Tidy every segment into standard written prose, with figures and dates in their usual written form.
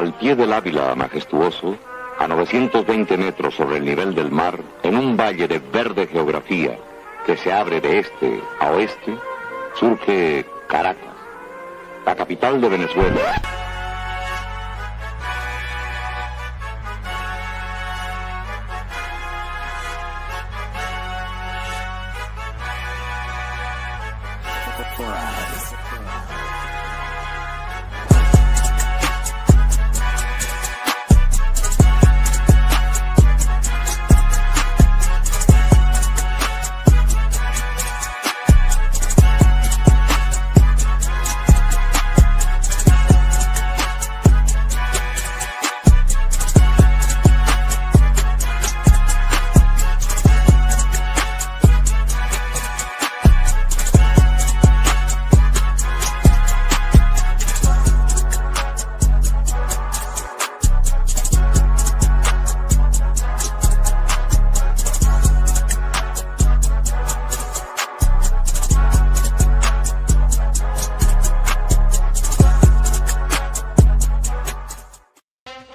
Al pie del Ávila majestuoso, a 920 metros sobre el nivel del mar, en un valle de verde geografía que se abre de este a oeste, surge Caracas, la capital de Venezuela.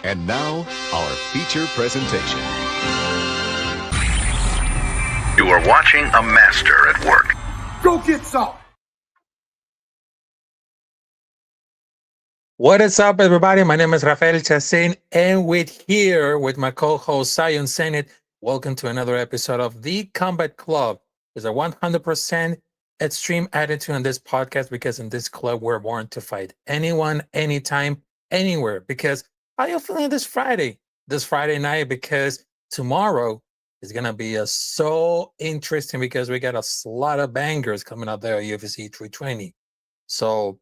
And now, our feature presentation. You are watching a master at work. Go get some! What is up, everybody? My name is Rafael Chacin, and here with my co-host, Zenith. Welcome to another episode of The Combat Club. There's a 100% extreme attitude on this podcast because in this club, we're born to fight anyone, anytime, anywhere. Because how are you feeling this Friday night? Because tomorrow is going to be so interesting because we got a lot of bangers coming out there at UFC 320. So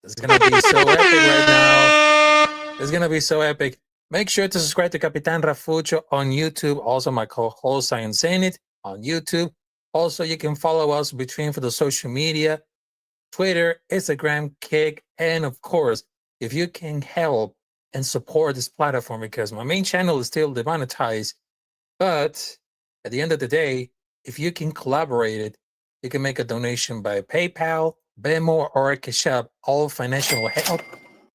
it's going to be so epic right now. It's going to be so epic. Make sure to subscribe to Capitán Rafucho on YouTube. Also, my co-host, Zenith, on YouTube. Also, you can follow us between for the social media, Twitter, Instagram, Kick, and of course, if you can help and support this platform, because my main channel is still demonetized. But at the end of the day, if you can collaborate it, you can make a donation by PayPal, Venmo, or Cash App. All financial help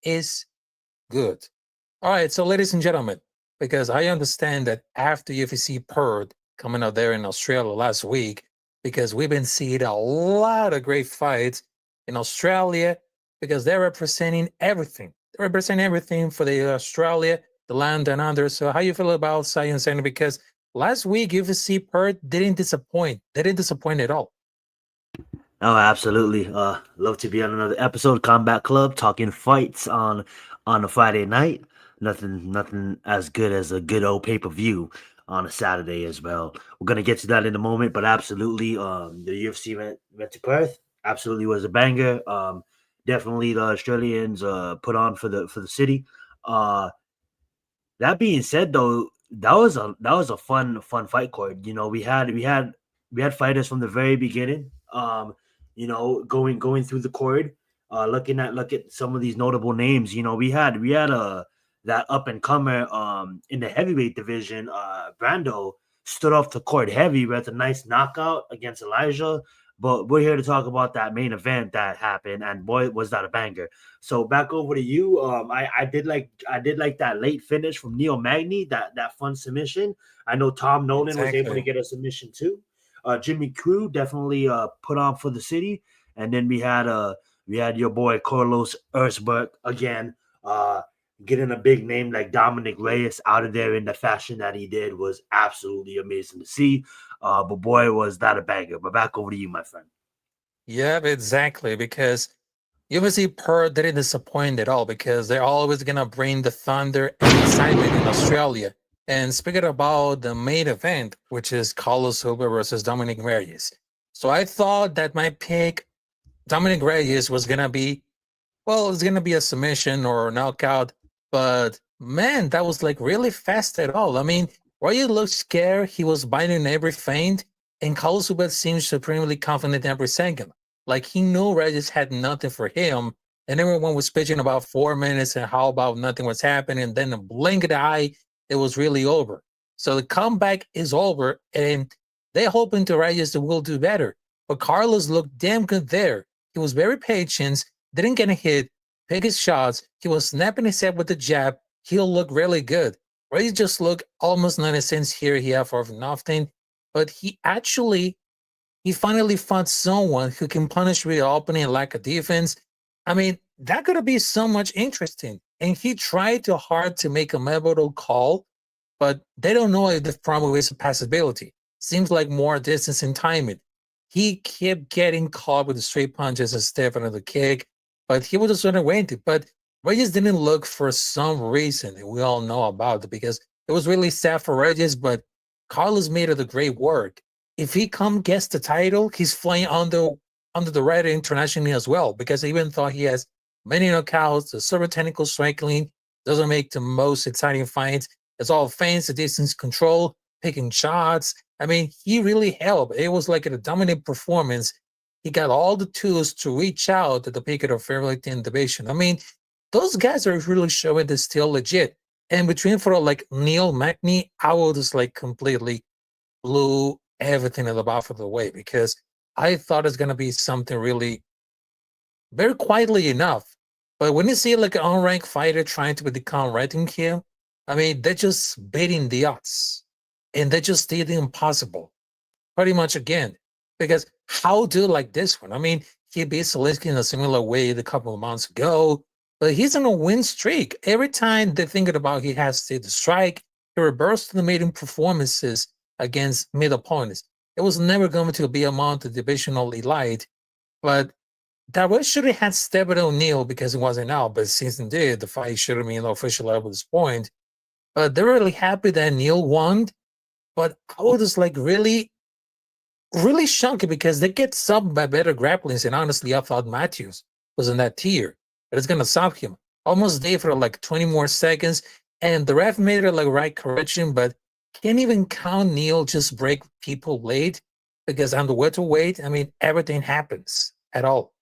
is good. All right, so ladies and gentlemen, because I understand that after UFC Perth coming out there in Australia last week, because we've been seeing a lot of great fights in Australia, because they're representing everything. They represent everything for the Australia, the land and under. So how you feel about Science Center? Because last week UFC Perth didn't disappoint. They didn't disappoint at all. Oh, absolutely. Love to be on another episode, Combat Club, talking fights on a Friday night. Nothing as good as a good old pay-per-view on a Saturday as well. We're gonna get to that in a moment, but absolutely, the UFC went to Perth. Absolutely was a banger. Definitely the Australians put on for the city. That being said, though, that was a fun fight card. You know, we had fighters from the very beginning. You know, going through the card, look at some of these notable names. You know, we had that up and comer in the heavyweight division. Brando stood off the court heavy with a nice knockout against Elijah. But we're here to talk about that main event that happened, and boy, was that a banger! So back over to you. I did like that late finish from Neil Magny, that fun submission. I know Tom Nolan was able to get a submission too. Jimmy Crute definitely put on for the city, and then we had your boy Carlos Erzberg again, getting a big name like Dominic Reyes out of there in the fashion that he did was absolutely amazing to see. But boy, was that a banger. But back over to you, my friend. Yeah, exactly. Because UFC Perth didn't disappoint at all because they're always going to bring the thunder and excitement in Australia. And speaking about the main event, which is Carlos Huber versus Dominic Reyes. So I thought that my pick, Dominic Reyes, was going to be, well, it's going to be a submission or a knockout. But man, that was like really fast at all. I mean, Reyes looked scared. He was biting every feint. And Carlos Huber seems supremely confident every second. Like he knew Reyes had nothing for him. And everyone was pitching about 4 minutes and how about nothing was happening. And then a blink of the eye, it was really over. So the comeback is over. And they're hoping to Reyes will do better. But Carlos looked damn good there. He was very patient, didn't get a hit, pick his shots. He was snapping his head with the jab. He'll look really good. Reyes just looked almost 90 cents here. He had for nothing. But he finally found someone who can punish with opening and lack of defense. I mean, that could be so much interesting. And he tried too hard to make a memorable call, but they don't know if the problem is a passability. Seems like more distance and timing. He kept getting caught with the straight punches and step under the kick, but he was just unaware. But Reyes didn't look for some reason, and we all know about it because it was really sad for Reyes, but Carlos made it a great work. If he gets the title, he's flying under the radar internationally as well, because I even thought he has many knockouts, the super technical striking, doesn't make the most exciting fights. It's all feints, the distance control, picking shots. I mean, he really helped. It was like a dominant performance. He got all the tools to reach out at the peak of the featherweight division. I mean, those guys are really showing they're still legit. And between for like Neil Magny, I will just like completely blew everything about the way because I thought it's gonna be something really very quietly enough. But when you see like an unranked fighter trying to become ranking here, I mean, they're just beating the odds. And they just did the impossible. Pretty much again. Because how do like this one? I mean, he beat Zelensky in a similar way a couple of months ago, but he's on a win streak. Every time they're thinking about he has to strike, he reversed the maiden performances against mid opponents. It was never going to be among the divisional elite, but that way should have had Stephen O'Neill because he wasn't out, but since he did, the fight should have been official at this point. But they're really happy that Neil won. But I was just like really shocked because they get subbed by better grapplings. And honestly, I thought Matthews was in that tier. But it's going to sub him. Almost there for like 20 more seconds. And the ref made it like right correction, but can't even count Neil just break people late because on the welterweight, I mean, everything happens at all.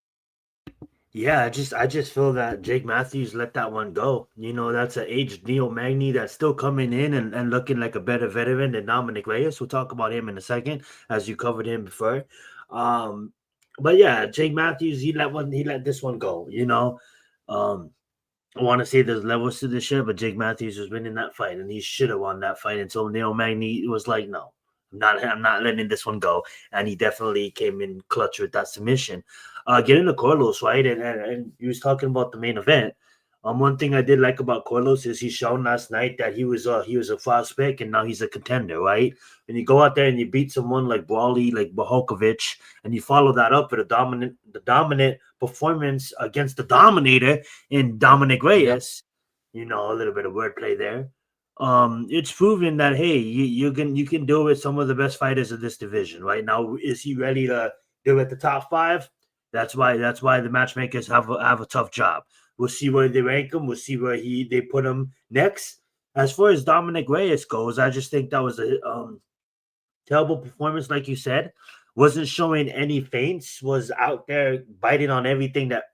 Yeah, I just feel that Jake Matthews let that one go. You know, that's an aged Neil Magny that's still coming in and looking like a better veteran than Dominic Reyes. We'll talk about him in a second, as you covered him before. But yeah, Jake Matthews, he let this one go. You know, I want to say there's levels to this shit, but Jake Matthews was winning that fight, and he should have won that fight until Neil Magny was like, no. I'm not letting this one go, and he definitely came in clutch with that submission. Getting to Carlos, right, and he was talking about the main event. One thing I did like about Carlos is he's shown last night that he was a fast pick, and now he's a contender, right? When you go out there and you beat someone like Brawley, like Bohockovich, and you follow that up with the dominant performance against the Dominator in Dominic Reyes, you know, a little bit of wordplay there. It's proven that hey, you can deal with some of the best fighters of this division right now. Is he ready to deal with the top 5? That's why the matchmakers have a tough job. We'll see where they rank him. We'll see where they put him next. As far as Dominic Reyes goes, I just think that was a terrible performance, like you said. Wasn't showing any feints. Was out there biting on everything that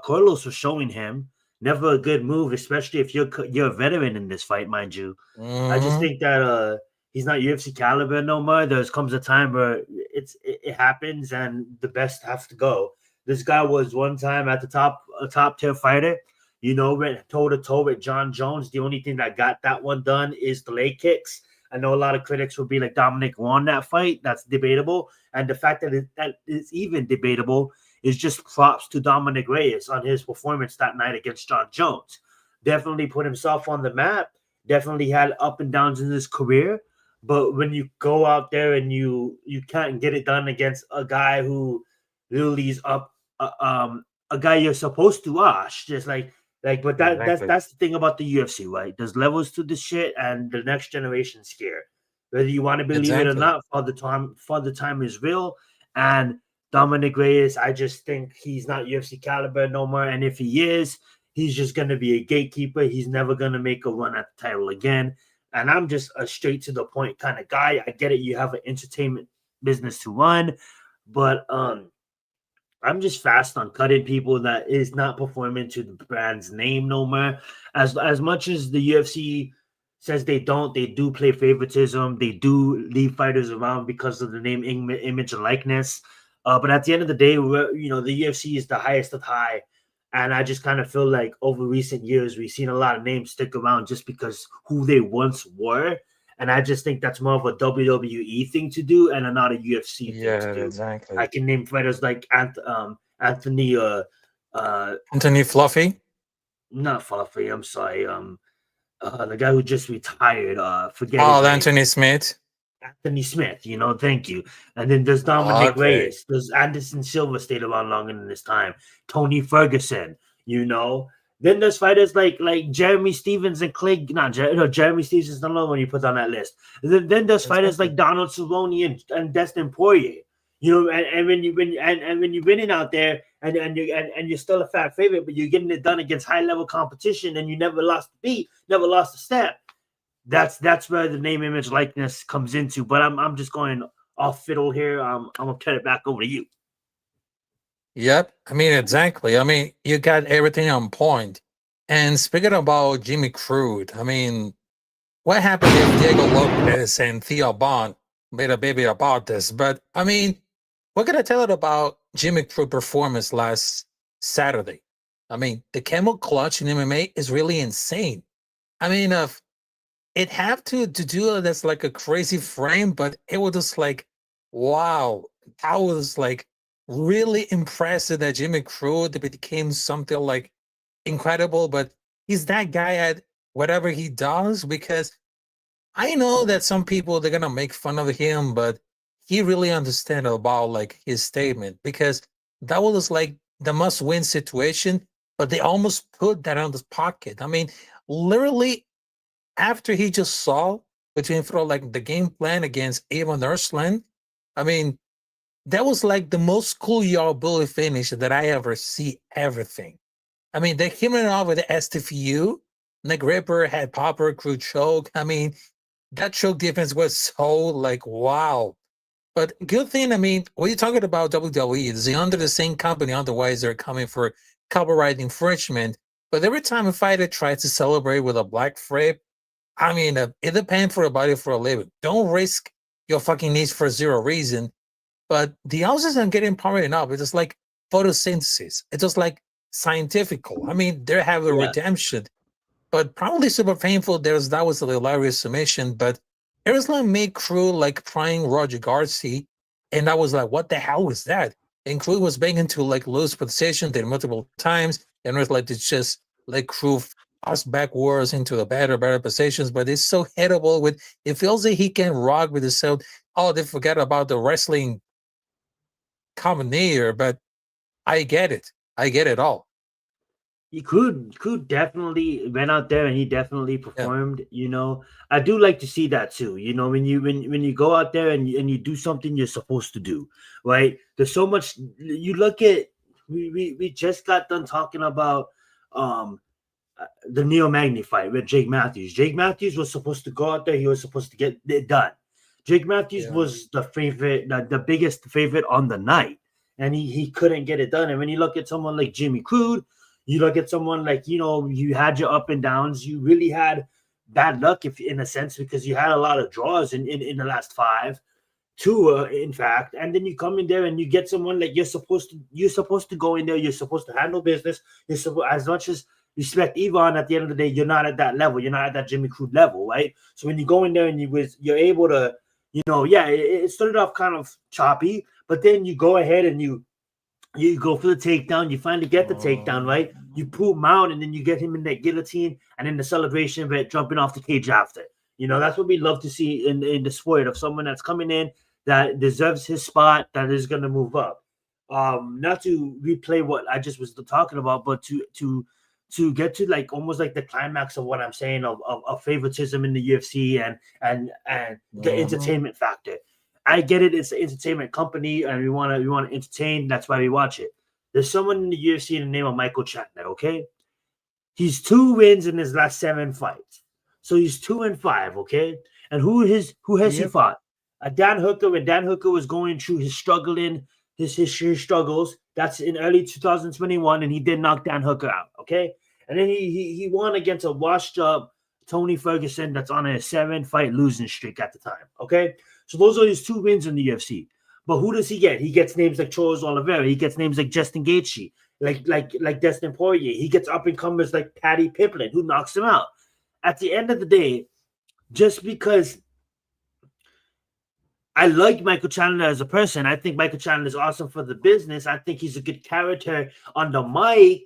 Carlos was showing him. Never a good move, especially if you're a veteran in this fight, mind you. I just think that he's not UFC caliber no more. There comes a time where it happens, and the best have to go. This guy was one time at the top tier fighter. You know, went toe to toe with John Jones. The only thing that got that one done is the leg kicks. I know a lot of critics will be like, Dominic won that fight. That's debatable, and the fact that that is even debatable is just props to Dominic Reyes on his performance that night against John Jones. Definitely put himself on the map. Definitely had up and downs in his career. But when you go out there and you can't get it done against a guy who literally is up, a guy you're supposed to wash, just like. But that's the thing about the UFC, right? There's levels to this shit, and the next generation's scared. Whether you want to believe it or not, Father Time is real, and Dominic Reyes, I just think he's not UFC caliber no more. And if he is, he's just going to be a gatekeeper. He's never going to make a run at the title again. And I'm just a straight to the point kind of guy. I get it. You have an entertainment business to run, but I'm just fast on cutting people that is not performing to the brand's name no more. As much as the UFC says they do play favoritism. They do leave fighters around because of the name, image, and likeness. But at the end of the day, the UFC is the highest of high, And I just kind of feel like over recent years, we've seen a lot of names stick around just because who they once were. And I just think that's more of a WWE thing to do and not a UFC thing to do. Exactly. I can name fighters like Anthony Anthony Fluffy. Not Fluffy, I'm sorry. The guy who just retired, forget Oh, his name. Anthony Smith. Anthony Smith, thank you. And then there's Dominic Okay. Reyes. There's Anderson Silva stayed around longer than this time. Tony Ferguson, Then there's fighters like Jeremy Stevens and Clay. Jeremy Stevens is not one you put on that list. Then there's fighters like Donald Cerrone and Dustin Poirier. And when you're winning out there and you're still a fat favorite, but you're getting it done against high level competition and you never lost a beat, never lost a step. That's where the name, image, likeness comes into. But I'm just going off fiddle here. I'm gonna turn it back over to you. Yep. I mean, exactly. I mean, you got everything on point. And speaking about Jimmy Crute, I mean, what happened if Diego Lopez and Theo Bond made a baby about this? But I mean, what can I tell it about Jimmy Crute performance last Saturday? I mean, the camel clutch in MMA is really insane. I mean, it have to do it as like a crazy frame, but it was just like, wow, that was like really impressive that Jimmy Crute became something like incredible. But he's that guy at whatever he does, because I know that some people, they're gonna make fun of him, but he really understands about like his statement, because that was like the must-win situation, but they almost put that on his pocket. I mean, literally, after he just saw between like the game plan against Evan Ersland, I mean, that was like the most cool yard bully finish that I ever see everything. I mean, they him it off with the STFU. Nick Ripper had Popper, crew choke. I mean, that choke defense was so like, wow. But good thing, I mean, when you're talking about WWE, it's under the same company, otherwise they're coming for copyright infringement. But every time a fighter tries to celebrate with a black frame, I mean, it's paying for a body for a living. Don't risk your fucking knees for zero reason. But the houses aren't getting powered enough. It's just like photosynthesis. It's just like scientifical. I mean, they have a redemption, but probably super painful. That was a hilarious submission, but it was like made Crew like crying Roger Garcia, and I was like, what the hell was that? And Crew was begging to like lose position there multiple times, and it was like it's just like Crew us backwards into the better positions, but it's so hittable with it feels like he can rock with himself. Oh, they forget about the wrestling commentator, but I get it. I get it all. He could definitely went out there and he definitely performed. I do like to see that too. When you go out there and you do something you're supposed to do, right? There's so much. You look at we just got done talking about the Neo Magny fight with Jake Matthews. Jake Matthews was supposed to go out there. He was supposed to get it done. Jake Matthews was the favorite, the biggest favorite on the night, and he couldn't get it done. And when you look at someone like Jimmy Crute, you look at someone like, you had your up and downs. You really had bad luck, if in a sense, because you had a lot of draws in the last 5, 2, in fact. And then you come in there and you get someone like you're supposed to go in there. You're supposed to handle business. As much as respect Yvonne, at the end of the day, you're not at that level. You're not at that Jimmy Crute level, right? So when you go in there and you're able to, it started off kind of choppy, but then you go ahead and you go for the takedown. You finally get the takedown, right? You pull him out, and then you get him in that guillotine, and then the celebration of it jumping off the cage after. That's what we love to see in the sport, of someone that's coming in that deserves his spot, that is going to move up. Not to replay what I just was talking about, but to get to like almost like the climax of what I'm saying of favoritism in the UFC and the entertainment factor. I get it. It's an entertainment company, and we want to entertain. That's why we watch it. There's someone in the UFC in the name of Michael Chandler. Okay, he's 2 wins in his last 7 fights, so he's 2-5. Okay, and who has he fought? Dan Hooker. When Dan Hooker was going through his struggles, that's in early 2021, and he did knock Dan Hooker out. Okay, and then he won against a washed up Tony Ferguson that's on a 7-fight losing streak at the time. Okay. So those are his 2 wins in the UFC. But who does he get? He gets names like Charles Oliveira. He gets names like Justin Gaethje. like Dustin Poirier. He gets up and comers like Paddy Pimpleton, who knocks him out. At the end of the day, just because I like Michael Chandler as a person, I think Michael Chandler is awesome for the business. I think he's a good character on the mic.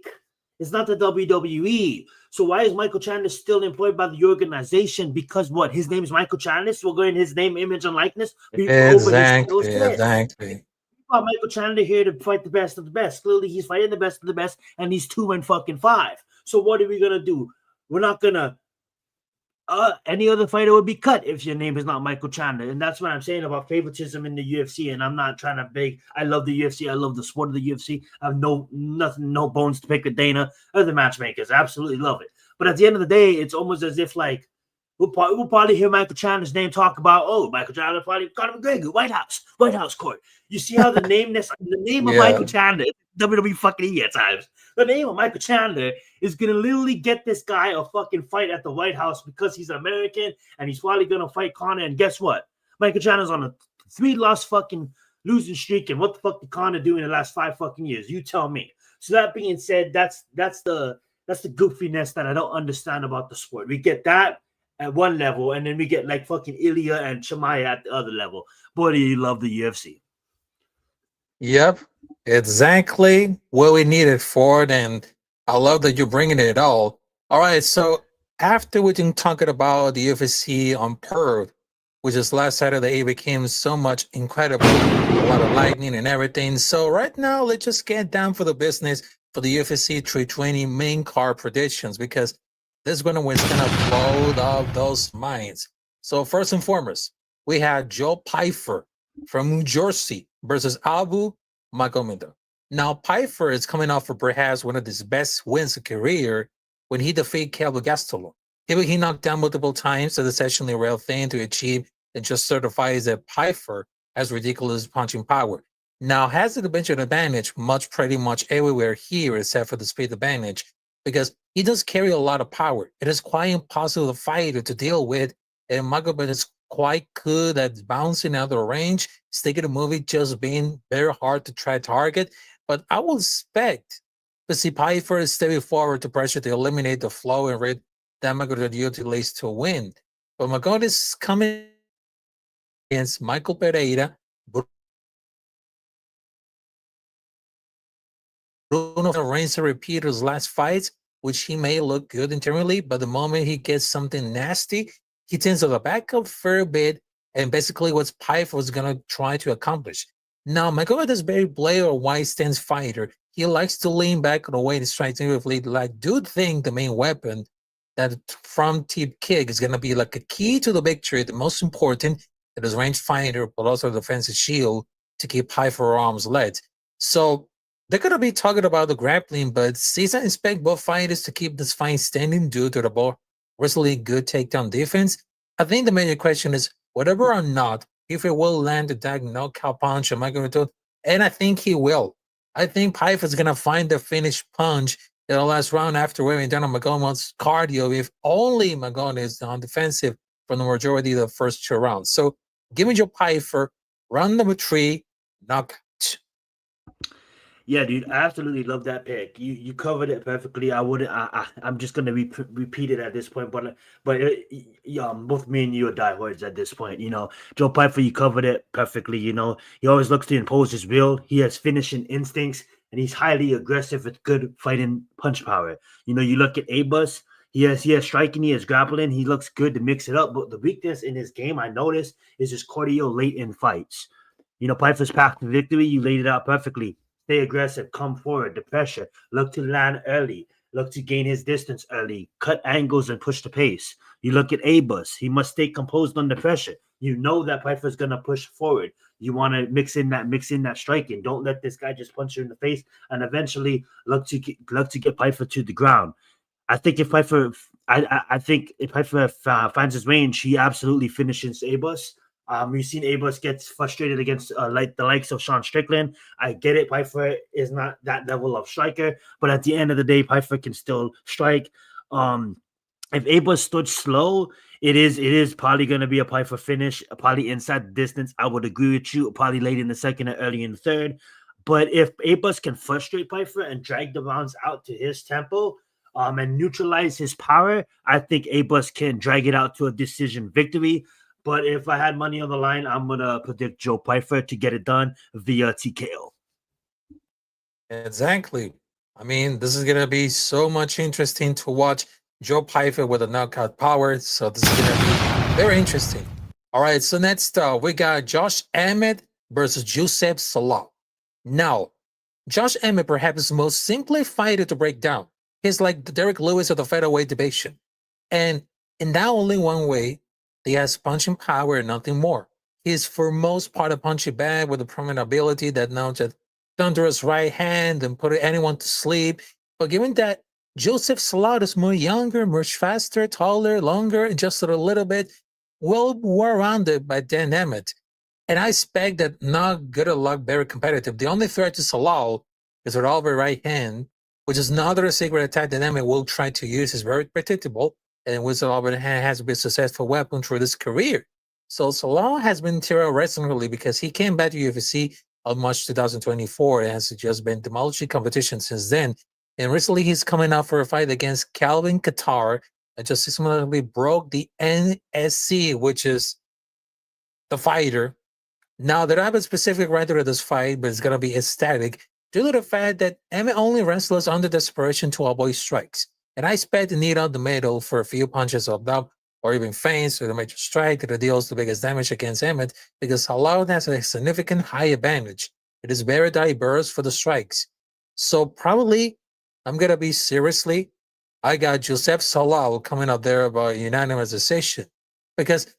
It's not the WWE. So why is Michael Chandler still employed by the organization? Because what? His name is Michael Chandler, so we're going his name, image, and likeness. Exactly. Michael Chandler here to fight the best of the best. Clearly, he's fighting the best of the best, and he's 2-5. So what are we gonna do? We're not gonna. Any other fighter would be cut if your name is not Michael Chandler, and that's what I'm saying about favoritism in the UFC. And I'm not trying to beg. I love the UFC. I love the sport of the UFC. I have no bones to pick with Dana or the matchmakers. I absolutely love it. But at the end of the day, it's almost as if like we'll probably hear Michael Chandler's name talk about Michael Chandler probably Conor McGregor, White House court. You see how the name of Michael Chandler, WWE fucking E at times. The name of Michael Chandler is gonna literally get this guy a fucking fight at the White House because he's American and he's probably gonna fight Conor. And guess what? Michael Chandler's on a 3-loss fucking losing streak. And what the fuck did Conor do in the last 5 fucking years? You tell me. So that being said, that's the goofiness that I don't understand about the sport. We get that at one level, and then we get like fucking Ilya and Chimaev at the other level. Boy, do you love the UFC. Yep, exactly what we needed for it, and I love that you're bringing it all. All right, so after we been talking about the UFC on Perth, which is last Saturday, it became so much incredible, a lot of lightning and everything. So right now, let's just get down for the business for the UFC 320 main card predictions, because this is what's gonna blow up those minds. So first and foremost, we had Joe Pyfer from New Jersey versus Abu Magomedov. Now, Pyfer is coming off of perhaps one of his best wins of career when he defeated Kelvin Gastelum. He knocked down multiple times, so that's actually a real thing to achieve, and just certifies that Pyfer has ridiculous punching power. Now, has the bench advantage pretty much everywhere here except for the speed advantage, because he does carry a lot of power. It is quite impossible for the fighter to deal with, and Magomedov is quite good at bouncing out of the range, sticking the movie, just being very hard to try target. But I will expect to see Pyfer stepping forward to pressure to eliminate the flow and rate that Magomedov utilize to win. But Magomedov is coming against Michael Pereira, Bruno Reigns and repeat his last fights, which he may look good internally, but the moment he gets something nasty, he tends to back up a fair bit, and basically what Pyfer was going to try to accomplish. Now, Magomedov is very black or white stance fighter. He likes to lean back on the way to strike negatively. I do think the main weapon, that front tip kick, is going to be like a key to the victory, the most important, that is range fighter, but also the defensive shield to keep Pyfer arms led. So they're going to be talking about the grappling, but Caesar expect both fighters to keep this fight standing due to the ball recently good takedown defense. I think the major question is whether or not if it will land a direct knockout punch on Magomedov, and I think he will. I think Pyfer is going to find the finish punch in the last round after wearing down on Magomedov's cardio, if only Magomedov is on defensive for the majority of the first 2 rounds. So give me your Pyfer, round number 3, knockout. Yeah, dude, I absolutely love that pick. You covered it perfectly. I'm just gonna repeat it at this point, but both me and you are diehards at this point. You know, Joe Pyfer, you covered it perfectly. You know, he always looks to impose his will. He has finishing instincts, and he's highly aggressive with good fighting punch power. You know, you look at Abus. He has striking, he has grappling. He looks good to mix it up, but the weakness in his game I noticed is his cardio late in fights. You know, Pyfer's path to victory, you laid it out perfectly. Stay aggressive, come forward, the pressure, look to land early, look to gain his distance early, cut angles and push the pace. You look at Abus, he must stay composed under pressure. You know that Pyfer is going to push forward. You want to mix in that striking. Don't let this guy just punch you in the face, and eventually look to get Pyfer to the ground. I think if Pyfer, finds his range, he absolutely finishes Abus. We've seen Abus gets frustrated against like the likes of Sean Strickland. I get it. Pyfer is not that level of striker, but at the end of the day, Pyfer can still strike. If Abus stood slow, it is probably going to be a Pyfer finish, probably inside the distance. I would agree with you, probably late in the second or early in the third. But if Abus can frustrate Pfeiffer and drag the rounds out to his tempo, and neutralize his power, I think Abus can drag it out to a decision victory. But if I had money on the line, I'm gonna predict Joe Pfeiffer to get it done via TKO. Exactly. I mean, this is gonna be so much interesting to watch Joe Pfeiffer with a knockout power. So this is gonna be very interesting. All right. So next, we got Josh Emmett versus Joseph Salah. Now, Josh Emmett perhaps the most simply fighter to break down. He's like the Derek Lewis of the featherweight division, and in that only one way, he has punching power and nothing more. He's for most part a punchy bag with a prominent ability that knows that thunderous right hand and put anyone to sleep. But given that Joseph Salah is more younger, much faster, taller, longer, and just a little bit well-rounded by Dan Emmett. And I expect that not good at luck, very competitive. The only threat to Salah is a revolver right hand, which is another secret attack that Emmett will try to use. Is very predictable, and which revolver hand has been a successful weapon through his career. So Salah has been tearing recently because he came back to UFC on March 2024 and has just been demolishing competition since then. And recently he's coming out for a fight against Calvin Qatar and just similarly broke the NSC, which is the fighter. Now, they don't have a specific writer of this fight, but it's going to be ecstatic due to the fact that Emmett only wrestles under desperation to avoid strikes. And I expect to need out the middle for a few punches of doubt or even feints with a major strike that deals the biggest damage against Emmett because Salah has a significant high advantage. It is very diverse for the strikes. So probably I'm going to be seriously, I got Joseph Salah coming up there by unanimous decision because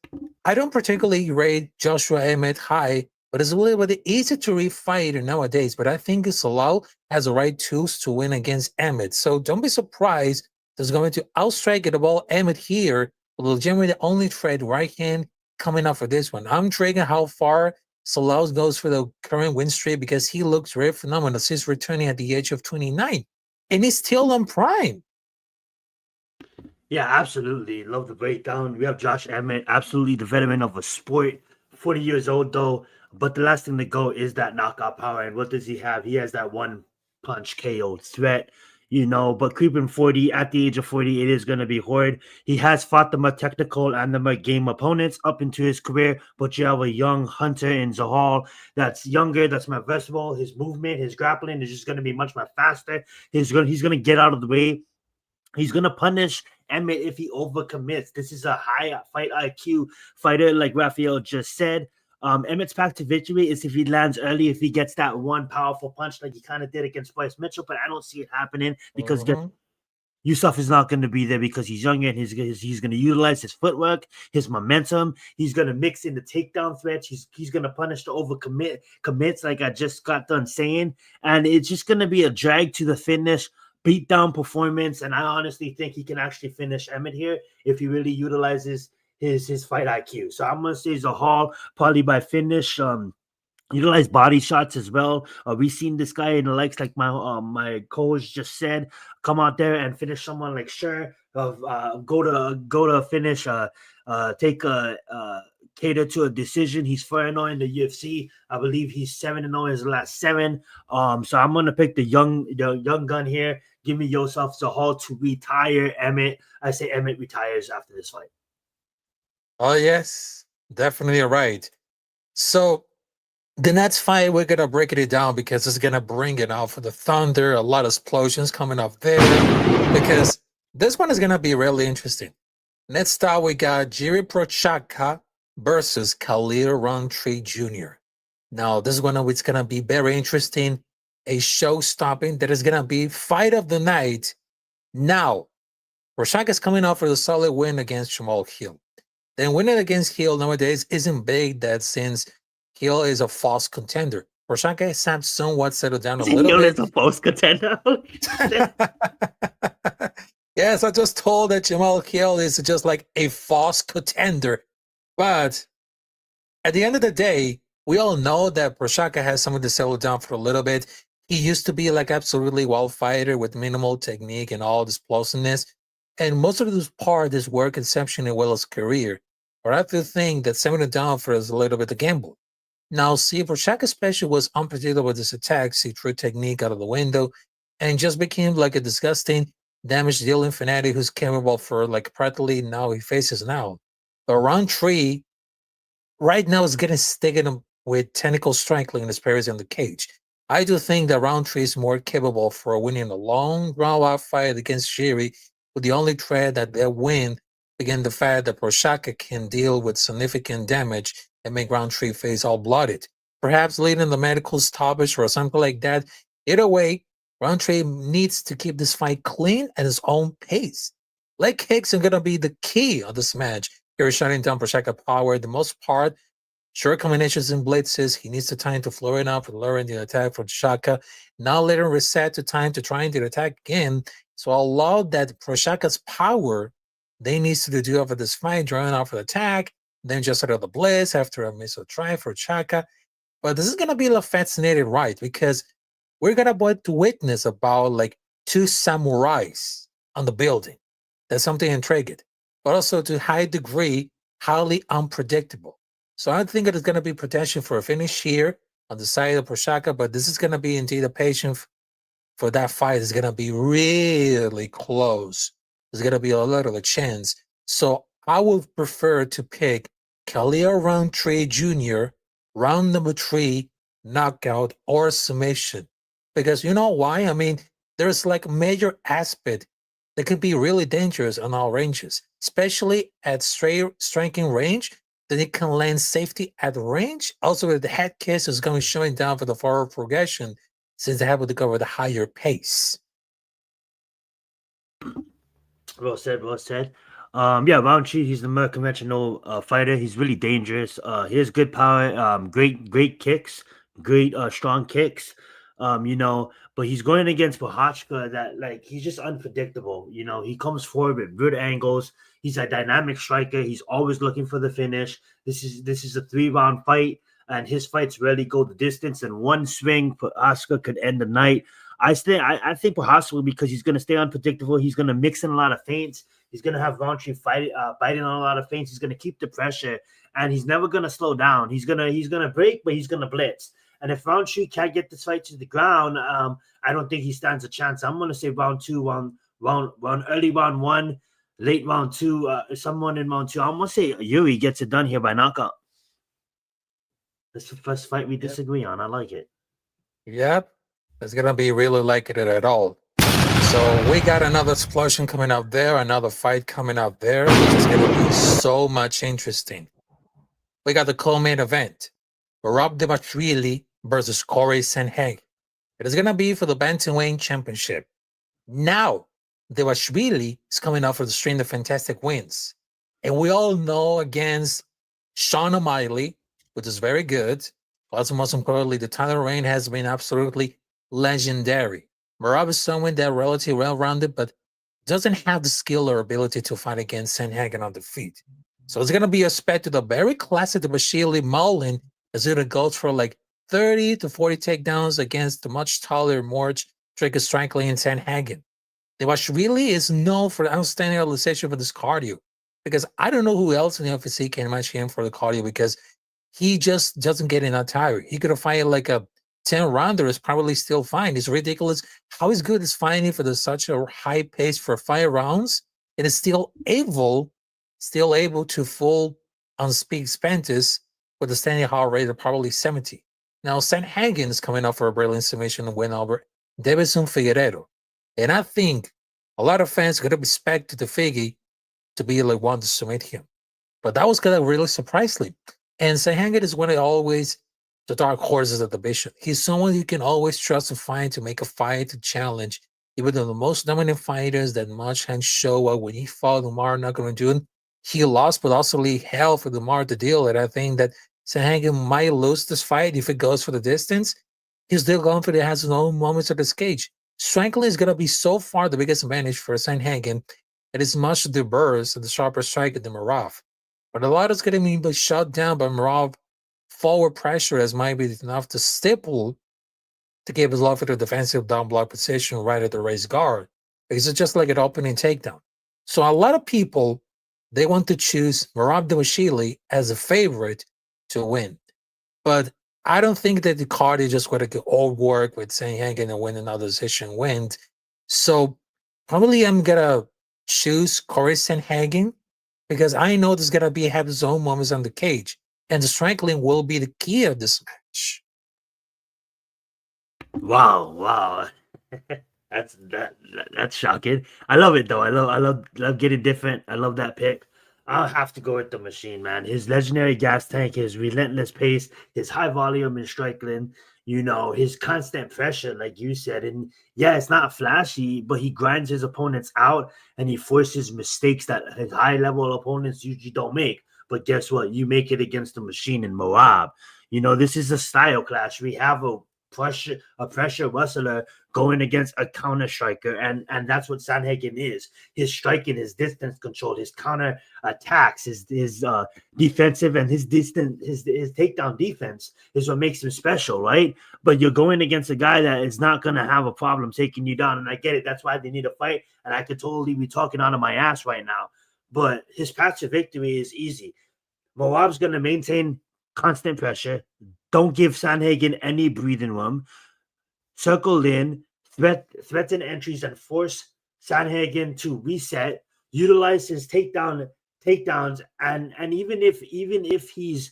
I don't particularly rate Joshua Emmett high, but it's a little bit easy to read fighter nowadays. But I think Salah has the right tools to win against Emmett. So don't be surprised there's going to outstrike the ball Emmett here, with legitimately the only threat right hand coming up for this one. I'm trading how far Salah goes for the current win streak because he looks very phenomenal. He's returning at the age of 29, and he's still on prime. Yeah, absolutely. Love the breakdown. We have Josh Emmett, absolutely the veteran of a sport, 40 years old though. But the last thing to go is that knockout power. And what does he have? He has that one punch KO threat, but creeping 40 at the age of 40, it is going to be hard. He has fought the more technical and the more game opponents up into his career, but you have a young hunter in Zahal that's younger, that's more versatile. His movement, his grappling is just going to be much more faster. He's going to get out of the way. He's going to punish Emmett if he overcommits. This is a high fight IQ fighter, like Raphael just said. Emmett's path to victory is if he lands early, if he gets that one powerful punch like he kind of did against Bryce Mitchell, but I don't see it happening because Yusuf is not going to be there because he's younger and he's going to utilize his footwork, his momentum. He's going to mix in the takedown threats. He's going to punish the commits like I just got done saying. And it's just going to be a drag to the finish, beatdown performance. And I honestly think he can actually finish Emmett here if he really utilizes his fight IQ. So I'm going to say Zahal probably by finish. Utilize body shots as well. We've seen this guy in the likes like my coach just said, come out there and finish someone like Sure. Go to finish. Take a cater to a decision. He's 4-0 in the UFC. I believe he's 7-0 his last 7. So I'm gonna pick the young gun here. Give me Yosef Zahal to retire Emmett. I say Emmett retires after this fight. Oh yes, definitely right. So the next fight, we're going to break it down because it's going to bring it out for the Thunder. A lot of explosions coming up there because this one is going to be really interesting. Next up, we got Jiri Prochazka versus Khalil Rountree Jr. Now, this is it's going to be very interesting. A show-stopping that is going to be fight of the night. Now, Prochazka is coming out for the solid win against Jamal Hill. Then winning against Hill nowadays isn't big that since Hill is a false contender. Prochazka has somewhat settled down a little bit. Hill is a false contender? Yes, I just told that Jamal Hill is just like a false contender. But at the end of the day, we all know that Prochazka has someone to settle down for a little bit. He used to be like absolutely wild fighter with minimal technique and all this explosiveness. And most of this part is work exceptionally well as career. But I have to think that settling down for is a little bit of gamble. Now, see, Prochaka especially was unpredictable with his attacks. He threw technique out of the window and just became like a disgusting damage dealing fanatic who's capable for like practically now he faces now. But round 3 right now is getting sticking with technical strangling in his parries in the cage. I do think that round 3 is more capable for winning a long draw-out fight against Shiri, with the only threat that they win again the fact that Prochaka can deal with significant damage and make round 3 face all blooded. Perhaps leading the medical stoppage or something like that. Either way, round 3 needs to keep this fight clean at his own pace. Leg kicks are gonna be the key of this match. Here is shutting down Prochaka power. The most part, short combinations and blitzes. He needs the time to floor it up and learn the attack for Prochaka. Now let him reset to time to try and do the attack again. So allow that Prochaka's power they needs to do over this fight, drawing off the attack, then just out of the blitz after a missile try for Chaka. But this is gonna be a fascinating ride because we're gonna to witness about like 2 samurais on the building. That's something intriguing, but also to high degree, highly unpredictable. So I think it is going to be potential for a finish here on the side of Prochaka, but this is going to be indeed a patient for that fight. Is going to be really close. There's going to be a little chance. So I would prefer to pick Khalil Roundtree Jr., round number 3, knockout or submission. Because you know why? I mean, there's like a major aspect that could be really dangerous on all ranges, especially at striking range. Then it can land safety at range. Also, with the head kiss is going showing down for the forward progression since they have to go with a higher pace. Well said, well said. Yeah, Roundtree, he's the more conventional fighter. He's really dangerous. He has good power, great kicks, great strong kicks. But he's going against Prochazka that like he's just unpredictable. He comes forward with good angles. He's a dynamic striker. He's always looking for the finish. This is a 3-round fight, and his fights rarely go the distance. And one swing, Prochazka could end the night. I think Prochazka, because he's going to stay unpredictable. He's going to mix in a lot of feints. He's going to have Roundtree biting on a lot of feints. He's going to keep the pressure, and he's never going to slow down. He's gonna break, but he's going to blitz. And if Roundtree can't get this fight to the ground, I don't think he stands a chance. I'm going to say round 2, early round 1, late round 2, someone in round 2. I'm going to say Yuri gets it done here by knockout. That's the first fight we disagree on. I like it. Yep. It's going to be really like it at all. So we got another explosion coming up there, another fight coming up there, which is going to be so much interesting. We got the co-main event. Rob Dvalishvili versus Corey Sandhagen. It is going to be for the Bantamweight Championship. Now, Dvalishvili is coming out for the string of fantastic wins. And we all know against Sean O'Malley, which is very good. Also, most importantly, the title reign has been absolutely legendary. Merab is someone that relatively well-rounded, but doesn't have the skill or ability to fight against Sandhagen on the feet. So it's going to be expected a very classic Dvalishvili Mullen as it goes for like 30 to 40 takedowns against the much taller, more tricky strangling in Sandhagen. Dvalishvili is known for the outstanding realization for this cardio, because I don't know who else in the UFC can match him for the cardio, because he just doesn't get enough tired. He could have fight like a 10-rounder is probably still fine. It's ridiculous how he's good is fighting for such a high pace for 5 rounds and is still able to full on speed expenses with a standing heart rate of probably 70. Now, Sandhagen is coming up for a brilliant submission win over Davison Figueiredo. And I think a lot of fans could have expected the Figgy to be like one to submit him. But that was going to really surprise me. And Sandhagen is one of always the dark horses of the division. He's someone you can always trust to find, to make a fight, to challenge. Even though the most dominant fighters that much can show up when he fought Umar Nagurudin, he lost, but also hell for Umar to deal. And I think that Sandhagen might lose this fight if it goes for the distance. He's still going for it, has his own moments of this cage. Strangling is going to be so far the biggest advantage for Sandhagen. It is much the burst and the sharper striker than Merab. But a lot is going to be shut down by Merab. Forward pressure as might be enough to stipple to give his love for the defensive down block position right at the raised guard, because it's just like an opening takedown. So a lot of people, they want to choose Merab Dvalishvili as a favorite to win. But I don't think that the card is just going to all work with Sanhagen and win another decision win. So probably I'm going to choose Corey Sanhagen because I know there's going to have zone moments on the cage. And the striking will be the key of this match. Wow. That's shocking. I love it though. I love getting different. I love that pick. I'll have to go with the machine, man. His legendary gas tank, his relentless pace, his high volume in striking, his constant pressure, like you said. And yeah, it's not flashy, but he grinds his opponents out and he forces mistakes that his high level opponents usually don't make. But guess what? You make it against the machine in Moab. This is a style clash. We have a pressure wrestler going against a counter striker, and that's what Sanhagen is. His striking, his distance control, his counter attacks, his defensive and his takedown defense is what makes him special, right? But you're going against a guy that is not going to have a problem taking you down, and I get it. That's why they need a fight, and I could totally be talking out of my ass right now. But his path to victory is easy. Moab's going to maintain constant pressure. Don't give Sanhagen any breathing room. Circle in, threaten entries, and force Sanhagen to reset. Utilize his takedowns, and even if he's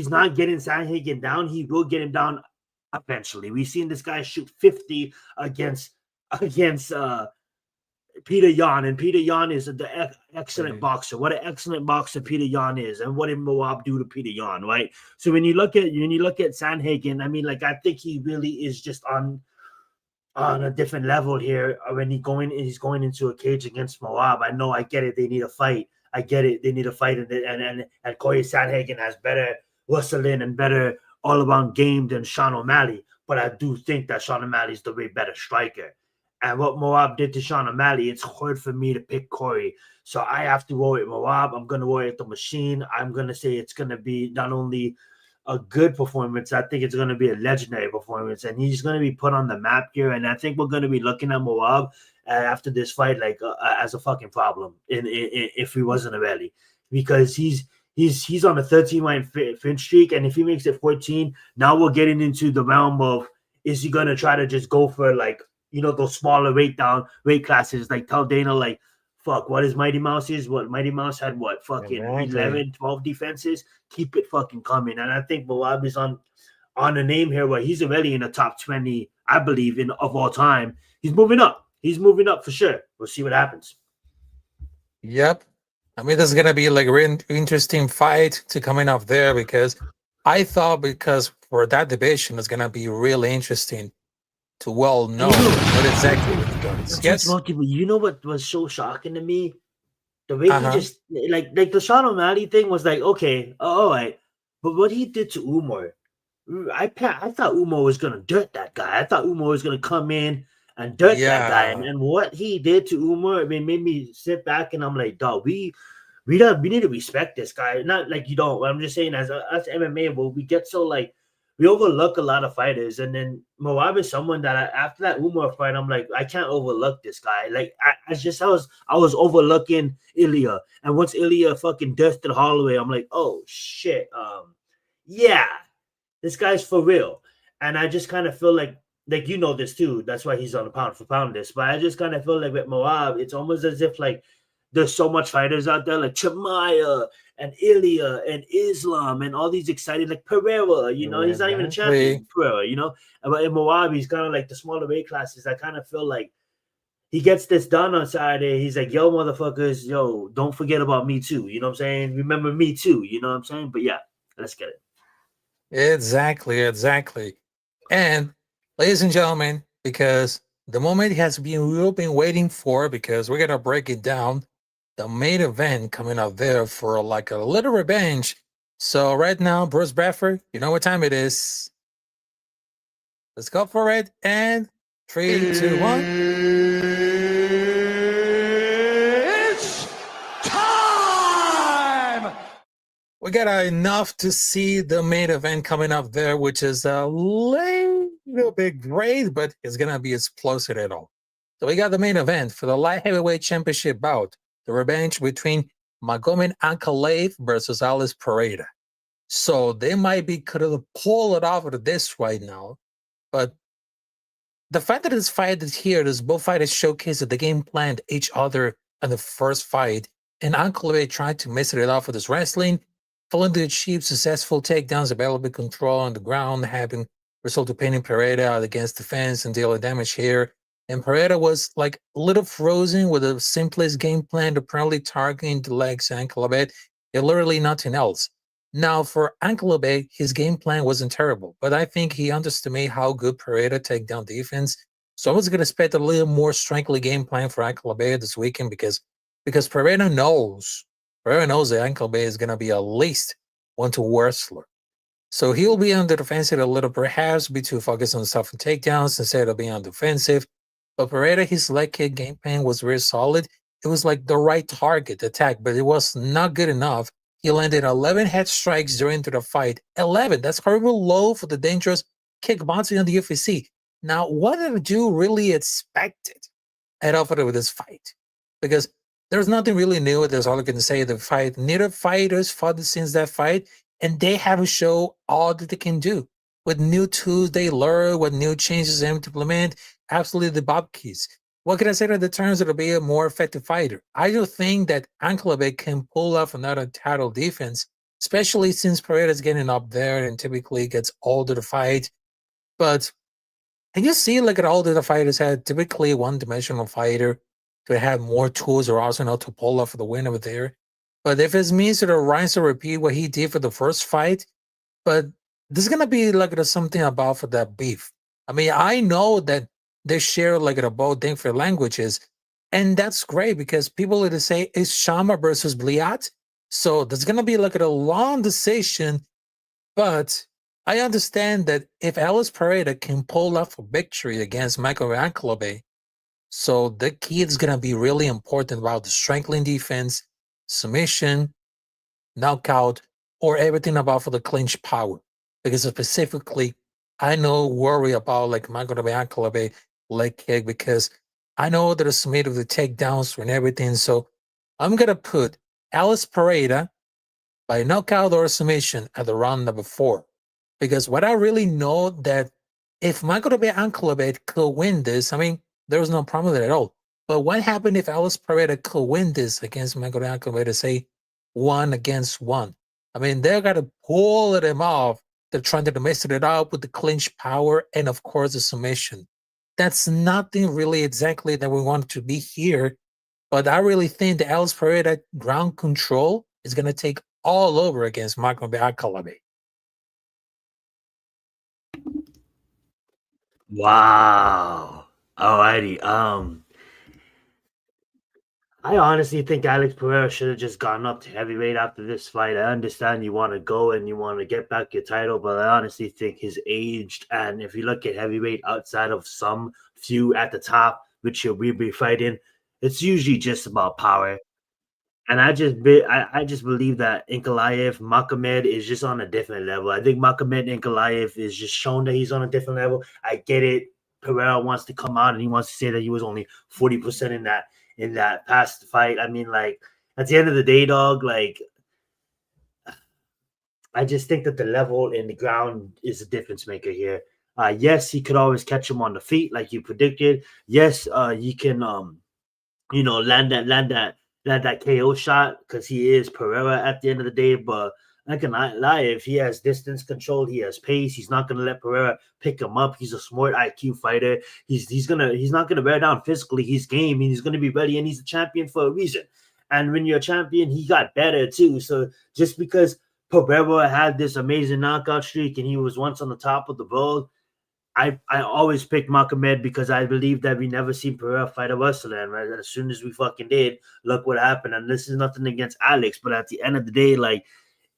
not getting Sanhagen down, he will get him down eventually. We've seen this guy shoot 50 against Peter Yan, and Peter Yan is an excellent boxer. What an excellent boxer Peter Yan is, and what did Moab do to Peter Yan, right? So when you look at Sanhagen, I mean, like, I think he really is just on a different level here. When he's going into a cage against Moab, I get it. They need a fight. I get it. They need a fight, and Corey Sanhagen has better wrestling and better all around game than Sean O'Malley. But I do think that Sean O'Malley is the way better striker. And what Moab did to Sean O'Malley, it's hard for me to pick Corey. So I have to roll with Moab. I'm going to roll with the machine. I'm going to say it's going to be not only a good performance, I think it's going to be a legendary performance. And he's going to be put on the map here. And I think we're going to be looking at Moab after this fight like as a fucking problem if he wasn't a rally. Because he's on a 13-line fin streak. And if he makes it 14, now we're getting into the realm of, is he going to try to just go for like, those smaller weight classes, like tell Dana, like, fuck, what is Mighty Mouse is? What Mighty Mouse had, what, fucking 11, 12 defenses? Keep it fucking coming. And I think Moab is on a name here where he's already in the top 20, I believe, of all time. He's moving up. He's moving up for sure. We'll see what happens. Yep. I mean, there's going to be like a really interesting fight to coming up there because for that division, it's going to be really interesting to well know what exactly it does. Yes. You know what was so shocking to me? The way he just like the Sean O'Malley thing was like, okay, all right. But what he did to Umar, I thought Umar was gonna dirt that guy. I thought Umar was gonna come in and dirt that guy. And what he did to Umar, I mean, made me sit back and I'm like, dog, we need to respect this guy. Not like you don't. I'm just saying as MMA, well, we get so like we overlook a lot of fighters, and then Moab is someone that after that Umar fight, I'm like, I can't overlook this guy. Like I was overlooking Ilya, and once Ilya fucking dusted Holloway, I'm like, oh shit, yeah, this guy's for real. And I just kind of feel like you know this too. That's why he's on a pound for pound list. But I just kind of feel like with Moab, it's almost as if like there's so much fighters out there like Chimaev and Ilya and Islam and all these excited like Pereira, he's not even a champion, Pereira, But in Moab, he's kind of like the smaller weight classes. I kind of feel like he gets this done on Saturday. He's like, yo, motherfuckers, yo, don't forget about me too. You know what I'm saying? Remember me too. You know what I'm saying? But yeah, let's get it. Exactly. And ladies and gentlemen, because the moment we've been waiting for, because we're going to break it down, the main event coming up there for like a little revenge. So right now, Bruce Bradford, you know what time it is. Let's go for it. And 3, 2, 1. It's time! We got enough to see the main event coming up there, which is a little bit great, but it's going to be explosive at all. So we got the main event for the light heavyweight championship bout. The revenge between Magomed Ankalaev versus Alice Pereira. So they might be could have pulled it off of this right now. But the fact that this fight is here, this both fighters showcase that the game planned each other in the first fight, and Ankalaev tried to mess it off with his wrestling, failing to achieve successful takedowns, available control on the ground, having resulted pinning Pereira out against the fence and dealing damage here. And Pereira was like a little frozen with the simplest game plan, apparently targeting the legs and Ankalaev, and literally nothing else. Now, for Ankalaev, his game plan wasn't terrible, but I think he underestimated how good Pereira takedown defense. So I was going to expect a little more strengthly game plan for Ankalaev this weekend because Pereira knows that Ankalaev is going to be at least 1-2 wrestler. So he'll be on the defensive a little, perhaps be too focused on stuff and takedowns instead of being on defensive. But Pereira, his leg kick game plan was very solid. It was like the right target attack, but it was not good enough. He landed 11 head strikes during the fight. 11. That's horrible low for the dangerous kickboxing on the UFC. Now, what did you really expected at off of this fight? Because there's nothing really new. There's all I can say. The fight. Neither fighters fought since that fight, and they have to show all that they can do with new tools they learn, with new changes they implement. Absolutely, the Bob keys. What can I say to the terms of be a more effective fighter? I do think that Ankalaev can pull off another title defense, especially since Pereira's getting up there and typically gets older to fight. But can you see, like, all the fighters had typically one-dimensional fighter to have more tools or arsenal to pull off the win over there. But if it means that Ryan's to repeat what he did for the first fight, but there's gonna be like something about for that beef. I mean, I know that they share like both different languages, and that's great because people are to say it's Shama versus Bliat. So there's gonna be like a long decision, but I understand that if Alice Pereira can pull off a victory against Michael Ankalaev, so the key is gonna be really important about the strengthening defense, submission, knockout, or everything about for the clinch power. Because specifically, I know worry about like Michael Ankalaev leg kick because I know that it's made of the takedowns and everything. So I'm gonna put Alice Pereira by knockout or submission at the round number 4. Because what I really know that if Michael Ankalaev could win this, I mean, there was no problem with it at all. But what happened if Alice Pereira could win this against Michael Ankalaev to say 1-1? I mean, they're gonna pull him off. They're trying to mess it up with the clinch power and of course the submission. That's nothing really exactly that we want to be here. But I really think the Alice Pereira ground control is going to take all over against Michael Ankalaev. Wow. Alrighty. I honestly think Alex Pereira should have just gone up to heavyweight after this fight. I understand you want to go and you want to get back your title, but I honestly think he's aged. And if you look at heavyweight outside of some few at the top, which we'll be fighting, it's usually just about power. And I just believe that Ankalaev, Magomed is just on a different level. I think Magomed Ankalaev is just shown that he's on a different level. I get it. Pereira wants to come out and he wants to say that he was only 40% in that past fight. I mean, like, at the end of the day, dog, like, I just think that the level in the ground is a difference maker here. Yes, he could always catch him on the feet, like you predicted. Yes, you can land that KO shot because he is Pereira at the end of the day. But I cannot lie, if he has distance control, he has pace. He's not gonna let Pereira pick him up. He's a smart IQ fighter. He's not gonna wear down physically. He's game. He's gonna be ready, and he's a champion for a reason. And when you're a champion, he got better too. So just because Pereira had this amazing knockout streak and he was once on the top of the world, I always picked Magomed because I believe that we never seen Pereira fight a wrestler. And right, as soon as we fucking did, look what happened. And this is nothing against Alex, but at the end of the day, like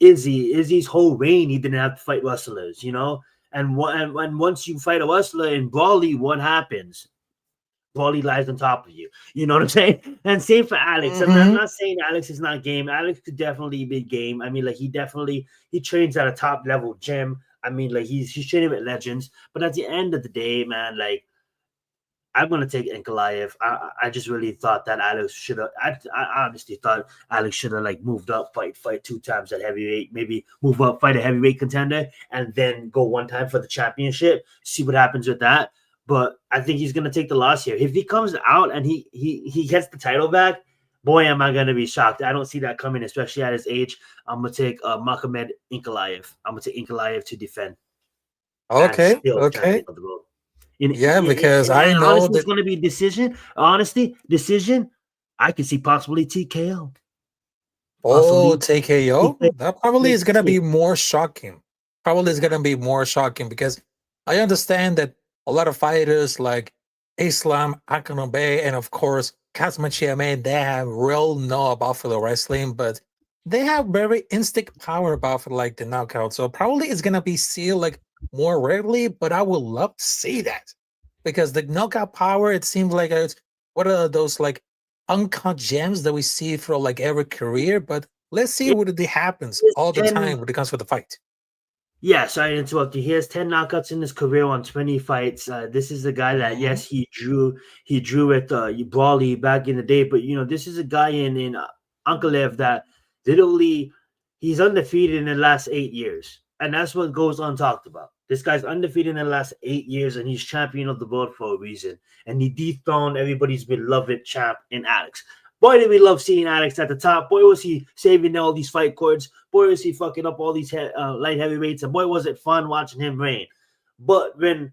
Izzy's whole reign, he didn't have to fight wrestlers, And once you fight a wrestler in Brawley, what happens? Brawley lies on top of you. You know what I'm saying? And same for Alex. Mm-hmm. I'm not saying Alex is not game. Alex could definitely be game. I mean, like he trains at a top level gym. I mean, like he's training with legends. But at the end of the day, man, like I'm gonna take Ankalaev. I just really thought that Alex should have. I honestly thought Alex should have like moved up, fight 2 times at heavyweight, maybe move up, fight a heavyweight contender, and then go 1 time for the championship. See what happens with that. But I think he's gonna take the loss here. If he comes out and he gets the title back, boy, am I gonna be shocked. I don't see that coming, especially at his age. I'm gonna take Magomed Ankalaev. I'm gonna take Ankalaev to defend and Okay, still okay. champion of the world. Yeah, because I And know honestly, that. it's going to be a decision. Honestly, decision. I can see possibly TKO. Oh, Possibly TKO? TKO. That probably is gonna be more shocking. Probably is gonna be more shocking because I understand that a lot of fighters like Islam Akanobe and of course Kazmachiame, they have real know about for the wrestling, but they have very instinct power about for like the knockout. So probably it's gonna be seen like more rarely, but I would love to see that because the knockout power, it seems like it's what are those like uncut gems that we see for like every career, but let's see It what it happens is all the 10. time when it comes to the fight. Yeah, sorry to interrupt you. He has 10 knockouts in his career on 20 fights. This is a guy that Mhm. yes, he drew at Brawley back in the day, but this is a guy in Ankalaev that literally he's undefeated in the last 8 years, and that's what goes untalked about. This guy's undefeated in the last 8 years, and he's champion of the world for a reason. And he dethroned everybody's beloved champ in Alex. Boy, did we love seeing Alex at the top. Boy, was he saving all these fight cords. Boy, was he fucking up all these light heavyweights. And boy, was it fun watching him reign. But when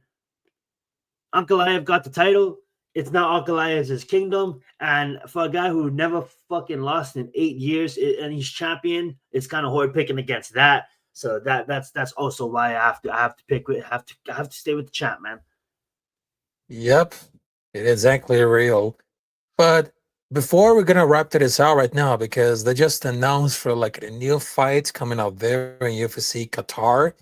Ankalaev got the title, it's now Ankalaev's kingdom. And for a guy who never fucking lost in 8 years and he's champion, it's kind of hard picking against that. So that's also why I have to stay with the champ, man. Yep, it is exactly real. But before we're gonna wrap this out right now, because they just announced for like a new fight coming out there in UFC Qatar,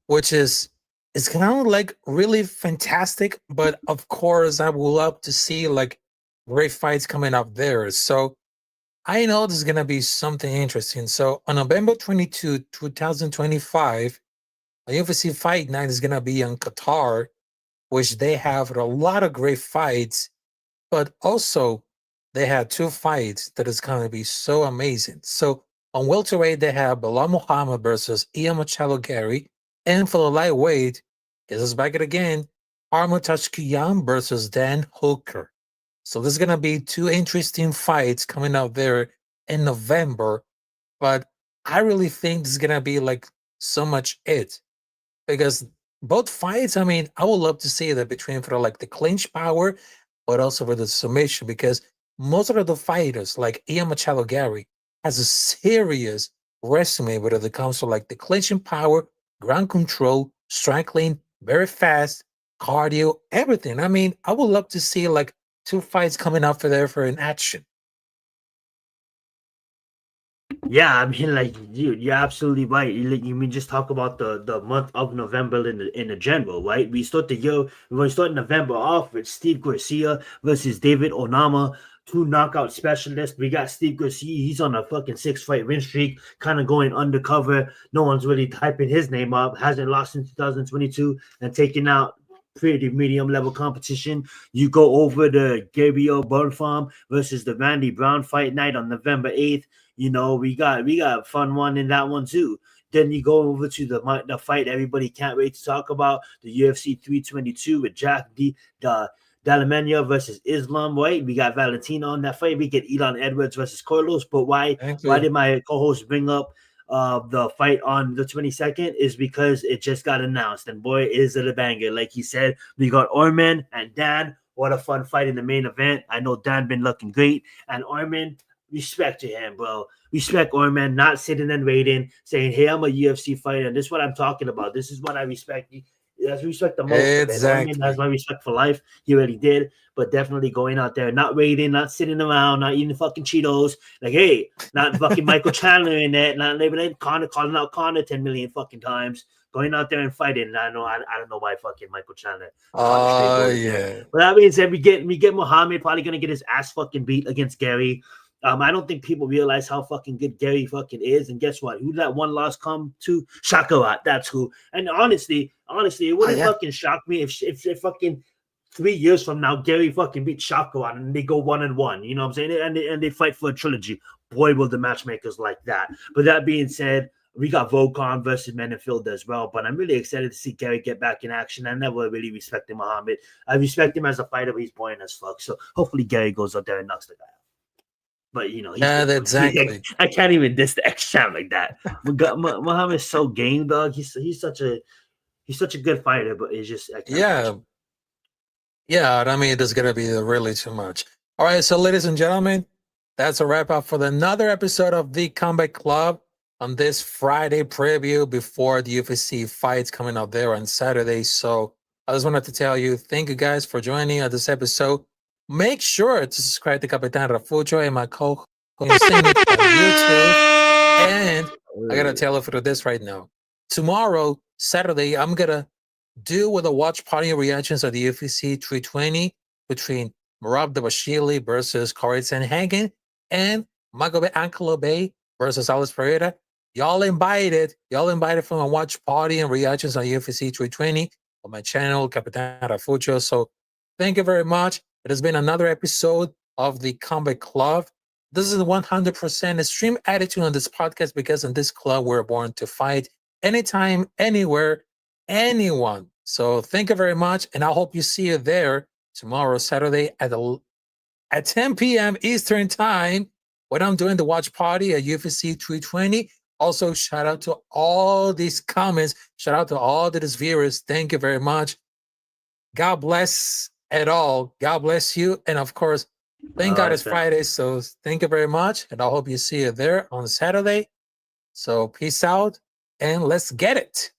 which is it's kind of like really fantastic. But of course, I would love to see like great fights coming up there. So I know this is gonna be something interesting. So on November 22, 2025, a UFC Fight Night is gonna be in Qatar, which they have a lot of great fights, but also they had 2 fights that is going to be so amazing. So on welterweight, they have Bilal Muhammad versus Ian Machado Gary, and for the lightweight, this is back it again, Armitage Kiyan versus Dan Hooker. So there's going to be 2 interesting fights coming out there in November, but I really think this is going to be like so much it because both fights, I mean, I would love to see that between for like the clinch power, but also for the submission because most of the fighters, like Ian Machado Gary, has a serious resume when it comes to like the clinching power, ground control, striking, very fast, cardio, everything. I mean, I would love to see like 2 fights coming up for there for an action. Yeah, I mean, like you're absolutely right. You mean just talk about the month of November in the general, right? We start the year. We start November off with Steve Garcia versus David Onama, 2 knockout specialists. We got Steve Garcia. He's on a fucking 6-fight win streak, kind of going undercover. No one's really typing his name up. Hasn't lost in 2022 and taking out pretty medium level competition. You go over the Gabriel Burnfarm versus the Randy Brown fight night on November 8th. We got a fun one in that one too. Then you go over to the fight everybody can't wait to talk about, the UFC 322 with Jack Dallamania versus Islam. Right, we got Valentina on that fight. We get Elon Edwards versus Carlos. But why did my co-host bring up the fight on the 22nd? Is because it just got announced, and boy, is it a banger. Like he said, we got Orman and Dan. What a fun fight in the main event. I know Dan been looking great, and Orman, respect to him, bro. Respect Orman, not sitting and waiting, saying, hey, I'm a UFC fighter, and this is what I'm talking about. This is what I respect. That's respect the most of it. Orman has my respect for life. He already did, but definitely going out there, not waiting, not sitting around, not eating fucking Cheetos. Like, hey, not fucking Michael Chandler in it, not labeling Connor, calling out Connor 10 million fucking times. Going out there and fighting. I don't know why fucking Michael Chandler. Yeah. But that means that we get Muhammad probably gonna get his ass fucking beat against Gary. I don't think people realize how fucking good Gary fucking is. And guess what? Who did that one loss come to? Shakarat. That's who. And honestly, it wouldn't fucking shock me if fucking 3 years from now, Gary fucking beat Shako out and they go 1-1. You know what I'm saying? And they fight for a trilogy. Boy, will the matchmakers like that. But that being said, we got Volkan versus Menifilda as well. But I'm really excited to see Gary get back in action. I never really respected Muhammad. I respect him as a fighter, but he's boring as fuck. So hopefully Gary goes out there and knocks the guy out. But you know, exactly. I can't even diss the ex-champ like that. Muhammad's so game, dog. He's such a good fighter, but it's just Yeah, I mean, there's going to be really too much. All right, so ladies and gentlemen, that's a wrap up for another episode of The Combat Club on this Friday preview before the UFC fights coming out there on Saturday. So I just wanted to tell you, thank you guys for joining on this episode. Make sure to subscribe to Capitán Rafucho and my co-host on YouTube. And I got to tell you for this right now. Tomorrow, Saturday, I'm going to do with a watch party reactions of the UFC 320 between Merab Dvalishvili versus Corey Sandhagen and Magomed Ankalaev versus Alex Pereira. Y'all invited from a watch party and reactions on UFC 320 on my channel, Capitán Rafucho. So thank you very much. It has been another episode of the Combat Club. This is 100% extreme attitude on this podcast because in this club we're born to fight anytime, anywhere, anyone. So thank you very much, and I hope you see you there tomorrow, Saturday at 10 p.m. Eastern Time when I'm doing the watch party at UFC 320. Also, shout out to all these comments. Shout out to all these viewers. Thank you very much. God bless it all. God bless you, and of course, thank God it's Friday. So thank you very much, and I hope you see you there on Saturday. So peace out, and let's get it.